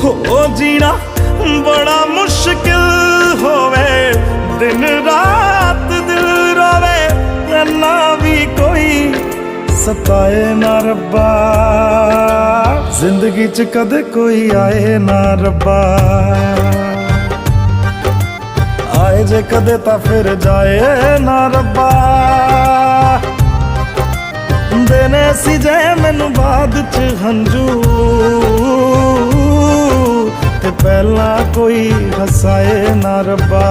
हो जीना बड़ा मुश्किल होवे, दिन रात दिल रोवे, ना भी कोई सताए ना रब्बा, जिंदगी च कदे कोई आए ना रब्बा। आए जे कदे तां फिर जाए ना रब्बा, देने सी जे मैनू बाद च हंजू, ते पहला कोई हसाए ना रब्बा।